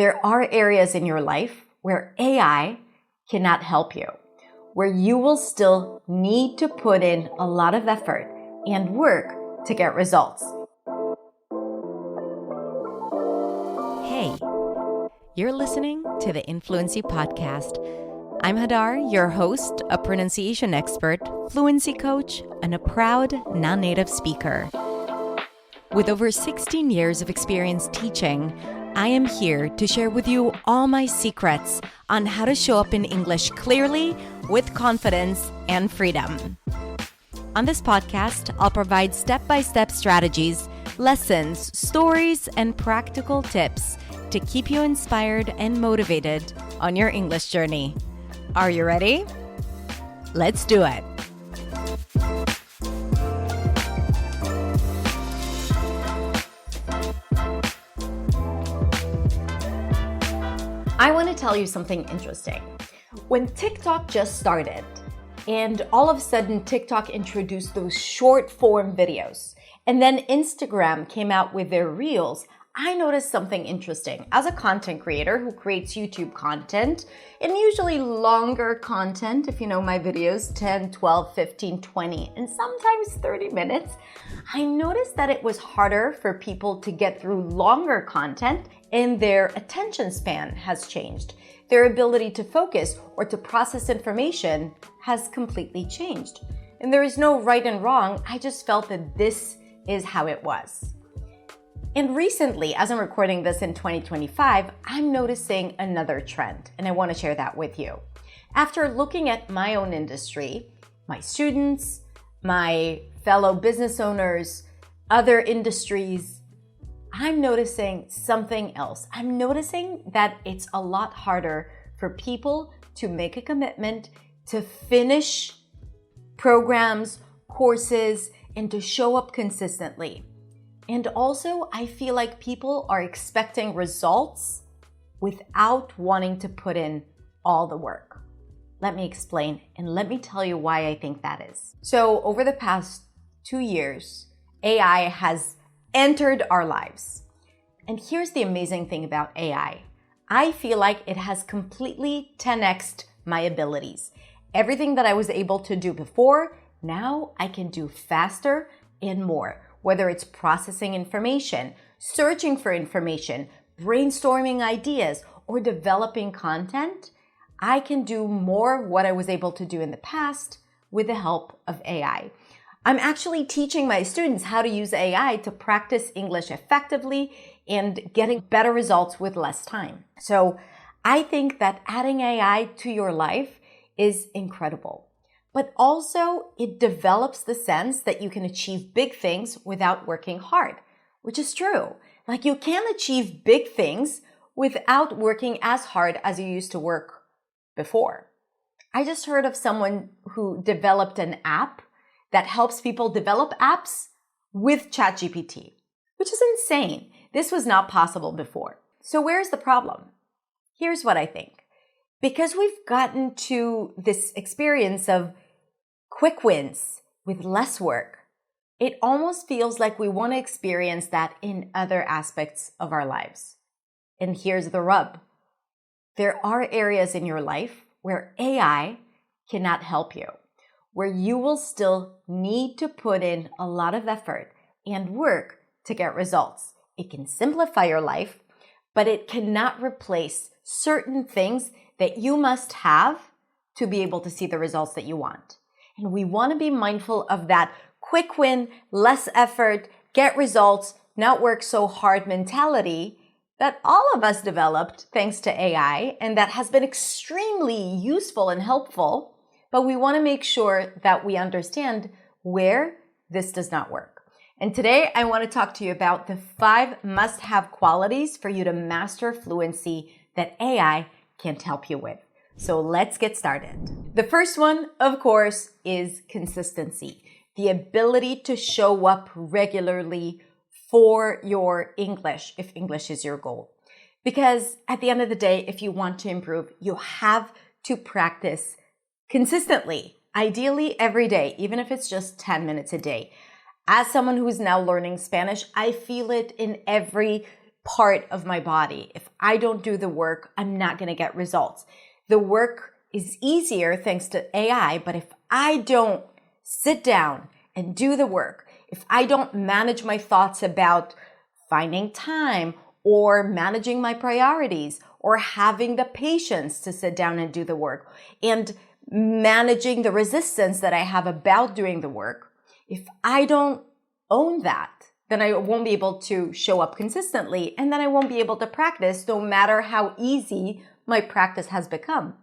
There are areas in your life where AI cannot help you, where you will still need to put in a lot of effort and work to get results. Hey, you're listening to the Fluency podcast. I'm Hadar, your host, a pronunciation expert, fluency coach, and a proud non-native speaker. With over 16 years of experience teaching, I am here to share with you all my secrets on how to show up in English clearly, with confidence and freedom. On this podcast, I'll provide step-by-step strategies, lessons, stories, and practical tips to keep you inspired and motivated on your English journey. Are you ready? Let's do it. I want to tell you something interesting. When TikTok just started, and all of a sudden TikTok introduced those short form videos, and then Instagram came out with their reels, I noticed something interesting. As a content creator who creates YouTube content, and usually longer content, if you know my videos, 10, 12, 15, 20, and sometimes 30 minutes, I noticed that it was harder for people to get through longer content, and their attention span has changed. Their ability to focus or to process information has completely changed. And there is no right and wrong. I just felt that this is how it was. And recently, as I'm recording this in 2025, I'm noticing another trend, and I want to share that with you. After looking at my own industry, my students, my fellow business owners, other industries, I'm noticing something else. I'm noticing that it's a lot harder for people to make a commitment to finish programs, courses, and to show up consistently. And also, I feel like people are expecting results without wanting to put in all the work. Let me explain, and let me tell you why I think that is. So over the past 2 years, AI has entered our lives. And here's the amazing thing about AI. I feel like it has completely 10x'd my abilities. Everything that I was able to do before, now I can do faster and more. Whether it's processing information, searching for information, brainstorming ideas, or developing content, I can do more of what I was able to do in the past with the help of AI. I'm actually teaching my students how to use AI to practice English effectively and getting better results with less time. So I think that adding AI to your life is incredible. But also it develops the sense that you can achieve big things without working hard, which is true. Like you can achieve big things without working as hard as you used to work before. I just heard of someone who developed an app that helps people develop apps with ChatGPT, which is insane. This was not possible before. So where's the problem? Here's what I think. Because we've gotten to this experience of quick wins with less work, it almost feels like we want to experience that in other aspects of our lives. And here's the rub. There are areas in your life where AI cannot help you, where you will still need to put in a lot of effort and work to get results. It can simplify your life, but it cannot replace certain things that you must have to be able to see the results that you want. And we want to be mindful of that quick win, less effort, get results, not work so hard mentality that all of us developed thanks to AI, and that has been extremely useful and helpful. But we want to make sure that we understand where this does not work. And today I want to talk to you about the 5 must-have qualities for you to master fluency that AI can't help you with. So let's get started. The first one, of course, is consistency. The ability to show up regularly for your English, if English is your goal. Because at the end of the day, if you want to improve, you have to practice consistently, ideally every day, even if it's just 10 minutes a day. As someone who's now learning Spanish, I feel it in every part of my body. If I don't do the work, I'm not going to get results. The work is easier thanks to AI, but if I don't sit down and do the work, if I don't manage my thoughts about finding time or managing my priorities or having the patience to sit down and do the work and managing the resistance that I have about doing the work, if I don't own that, then I won't be able to show up consistently, and then I won't be able to practice no matter how easy my practice has become.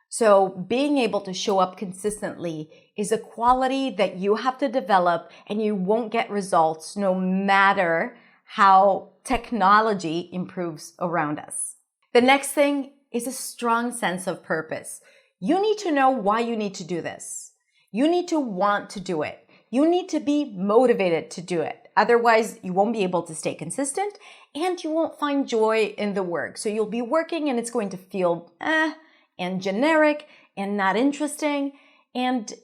So being able to show up consistently is a quality that you have to develop, and you won't get results no matter how technology improves around us. The next thing is a strong sense of purpose. You need to know why you need to do this. You need to want to do it. You need to be motivated to do it. Otherwise, you won't be able to stay consistent and you won't find joy in the work. So you'll be working and it's going to feel and generic and not interesting, and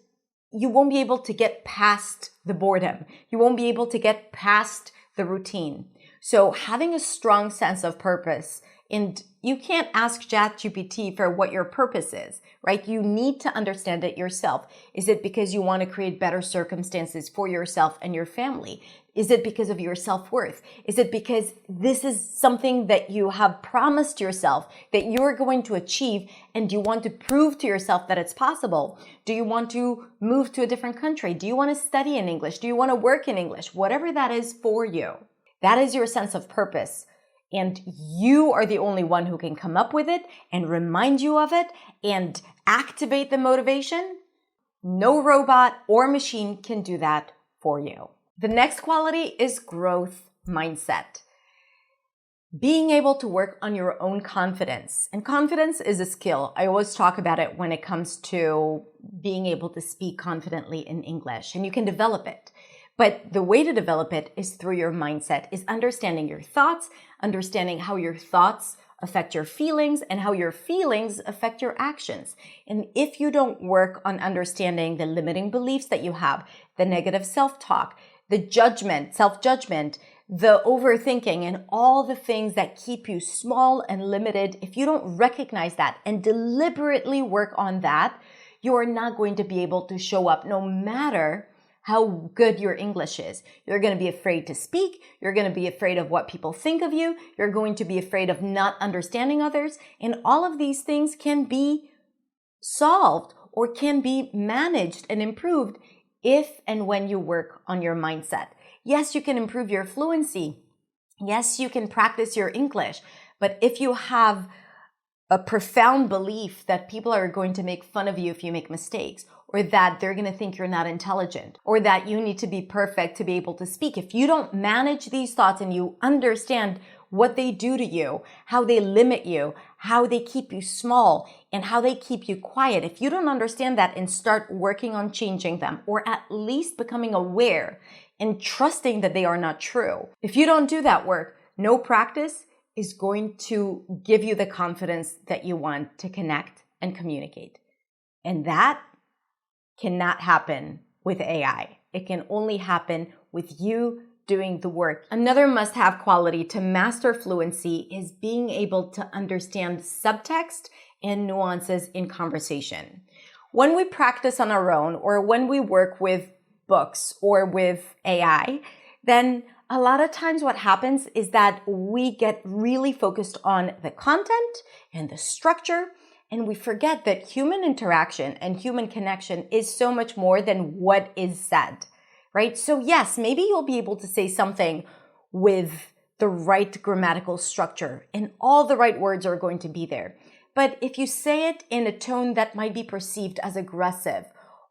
you won't be able to get past the boredom. You won't be able to get past the routine. So having a strong sense of purpose, and you can't ask ChatGPT for what your purpose is, right? You need to understand it yourself. Is it because you want to create better circumstances for yourself and your family? Is it because of your self-worth? Is it because this is something that you have promised yourself that you're going to achieve and you want to prove to yourself that it's possible? Do you want to move to a different country? Do you want to study in English? Do you want to work in English? Whatever that is for you, that is your sense of purpose. And you are the only one who can come up with it and remind you of it and activate the motivation. No robot or machine can do that for you. The next quality is growth mindset. Being able to work on your own confidence. And confidence is a skill. I always talk about it when it comes to being able to speak confidently in English, and you can develop it. But the way to develop it is through your mindset, is understanding your thoughts, understanding how your thoughts affect your feelings and how your feelings affect your actions. And if you don't work on understanding the limiting beliefs that you have, the negative self-talk, the judgment, self-judgment, the overthinking, and all the things that keep you small and limited, if you don't recognize that and deliberately work on that, you are not going to be able to show up no matter how good your English is. You're going to be afraid to speak. You're going to be afraid of what people think of you. You're going to be afraid of not understanding others. And all of these things can be solved or can be managed and improved if and when you work on your mindset. Yes, you can improve your fluency. Yes, you can practice your English. But if you have a profound belief that people are going to make fun of you if you make mistakes, or that they're going to think you're not intelligent, or that you need to be perfect to be able to speak, if you don't manage these thoughts and you understand what they do to you, how they limit you, how they keep you small, and how they keep you quiet, if you don't understand that and start working on changing them, or at least becoming aware and trusting that they are not true, if you don't do that work, no practice is going to give you the confidence that you want to connect and communicate. And that cannot happen with AI. It can only happen with you doing the work. Another must-have quality to master fluency is being able to understand subtext and nuances in conversation. When we practice on our own, or when we work with books or with AI, then a lot of times what happens is that we get really focused on the content and the structure, and we forget that human interaction and human connection is so much more than what is said, right? So yes, maybe you'll be able to say something with the right grammatical structure and all the right words are going to be there. But if you say it in a tone that might be perceived as aggressive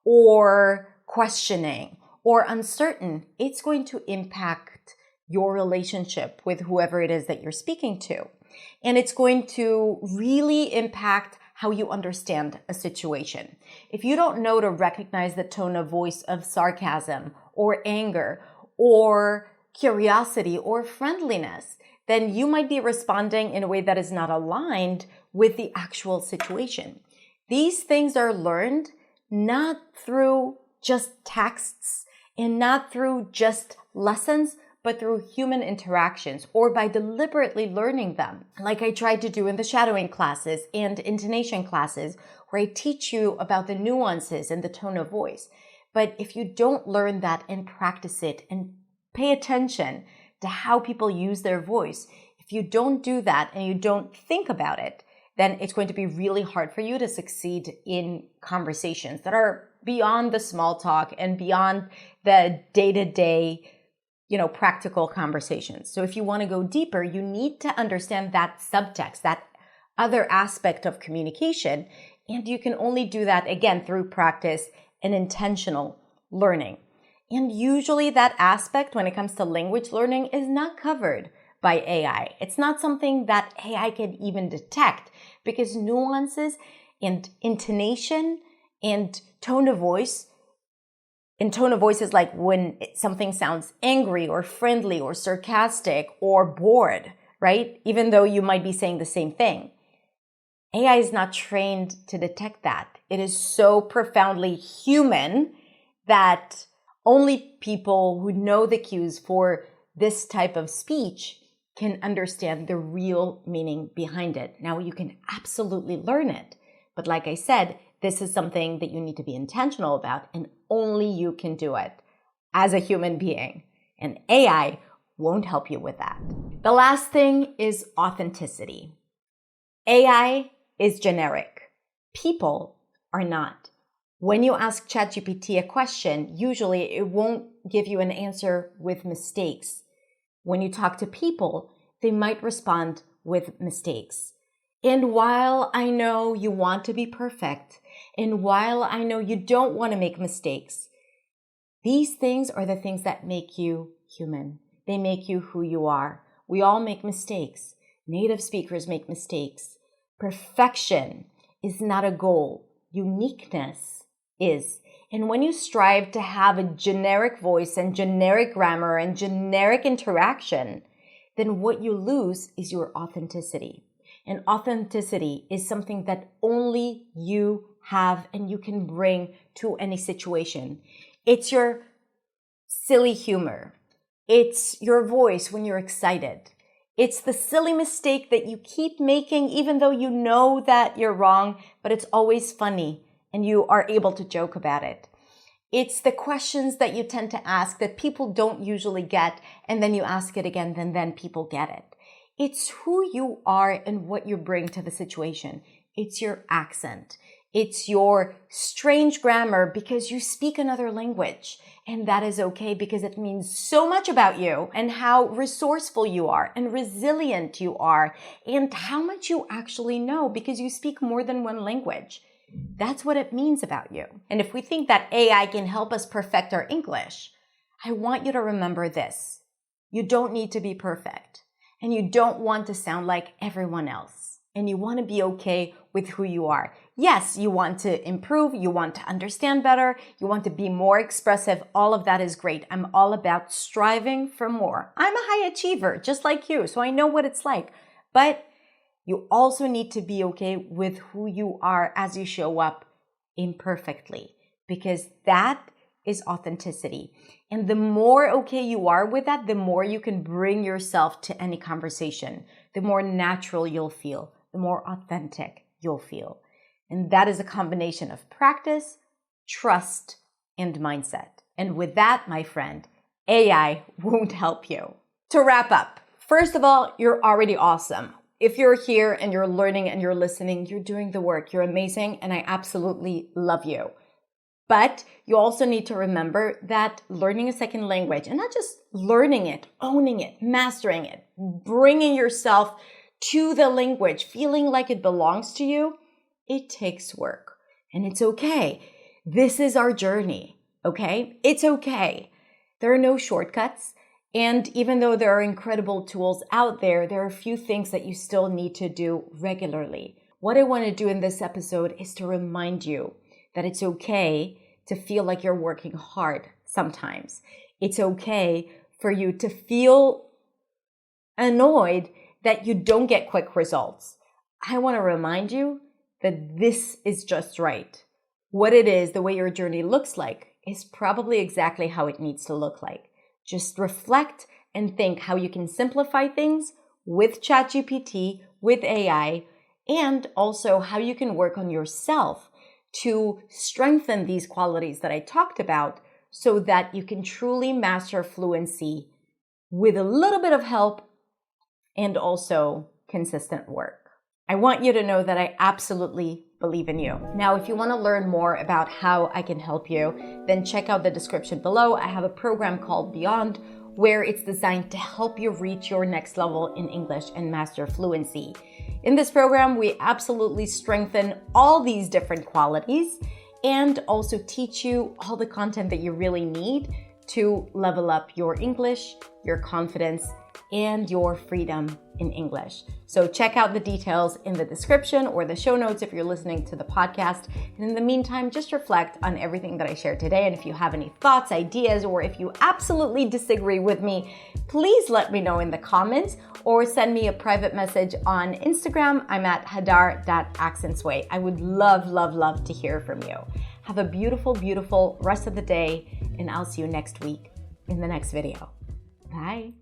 or questioning or uncertain, it's going to impact your relationship with whoever it is that you're speaking to. And it's going to really impact how you understand a situation. If you don't know to recognize the tone of voice of sarcasm or anger or curiosity or friendliness, then you might be responding in a way that is not aligned with the actual situation. These things are learned not through just texts and not through just lessons, but through human interactions or by deliberately learning them, like I tried to do in the shadowing classes and intonation classes, where I teach you about the nuances and the tone of voice. But if you don't learn that and practice it and pay attention to how people use their voice, if you don't do that and you don't think about it, then it's going to be really hard for you to succeed in conversations that are beyond the small talk and beyond the day-to-day, practical conversations. So if you want to go deeper, you need to understand that subtext, that other aspect of communication. And you can only do that, again, through practice and intentional learning. And usually that aspect, when it comes to language learning, is not covered by AI. It's not something that AI can even detect, because nuances and intonation and tone of voice, and tone of voice is like when something sounds angry or friendly or sarcastic or bored, right? Even though you might be saying the same thing. AI is not trained to detect that. It is so profoundly human that only people who know the cues for this type of speech can understand the real meaning behind it. Now, you can absolutely learn it. But like I said, this is something that you need to be intentional about, and only you can do it as a human being. And AI won't help you with that. The last thing is authenticity. AI is generic. People are not. When you ask ChatGPT a question, usually it won't give you an answer with mistakes. When you talk to people, they might respond with mistakes. And while I know you want to be perfect, and while I know you don't want to make mistakes, these things are the things that make you human. They make you who you are. We all make mistakes. Native speakers make mistakes. Perfection is not a goal. Uniqueness is. And when you strive to have a generic voice and generic grammar and generic interaction, then what you lose is your authenticity. And authenticity is something that only you have and you can bring to any situation. It's your silly humor. It's your voice when you're excited. It's the silly mistake that you keep making even though you know that you're wrong, but it's always funny and you are able to joke about it. It's the questions that you tend to ask that people don't usually get, and then you ask it again, and then people get it. It's who you are and what you bring to the situation. It's your accent. It's your strange grammar because you speak another language. And that is okay because it means so much about you and how resourceful you are and resilient you are and how much you actually know because you speak more than one language. That's what it means about you. And if we think that AI can help us perfect our English, I want you to remember this. You don't need to be perfect. And you don't want to sound like everyone else. And you want to be okay with who you are. Yes, you want to improve. You want to understand better. You want to be more expressive. All of that is great. I'm all about striving for more. I'm a high achiever, just like you. So I know what it's like. But you also need to be okay with who you are as you show up imperfectly, because that is authenticity. And the more okay you are with that, the more you can bring yourself to any conversation, the more natural you'll feel, the more authentic you'll feel. And that is a combination of practice, trust, and mindset. And with that, my friend, AI won't help you. To wrap up, first of all, you're already awesome. If you're here and you're learning and you're listening, you're doing the work. You're amazing, and I absolutely love you. But you also need to remember that learning a second language, and not just learning it, owning it, mastering it, bringing yourself to the language, feeling like it belongs to you, it takes work. And it's okay. This is our journey, okay? It's okay. There are no shortcuts. And even though there are incredible tools out there, there are a few things that you still need to do regularly. What I want to do in this episode is to remind you that it's okay to feel like you're working hard sometimes. It's okay for you to feel annoyed that you don't get quick results. I want to remind you that this is just right. What it is, the way your journey looks like, is probably exactly how it needs to look like. Just reflect and think how you can simplify things with ChatGPT, with AI, and also how you can work on yourself to strengthen these qualities that I talked about so that you can truly master fluency with a little bit of help and also consistent work. I want you to know that I absolutely believe in you. Now, if you want to learn more about how I can help you, then check out the description below. I have a program called Beyond, where it's designed to help you reach your next level in English and master fluency. In this program, we absolutely strengthen all these different qualities and also teach you all the content that you really need to level up your English, your confidence, and your freedom in English. So check out the details in the description or the show notes if you're listening to the podcast. And in the meantime, just reflect on everything that I shared today. And if you have any thoughts, ideas, or if you absolutely disagree with me, please let me know in the comments or send me a private message on Instagram. I'm at hadar.accentsway. I would love to hear from you. Have a beautiful rest of the day, and I'll see you next week in the next video. Bye.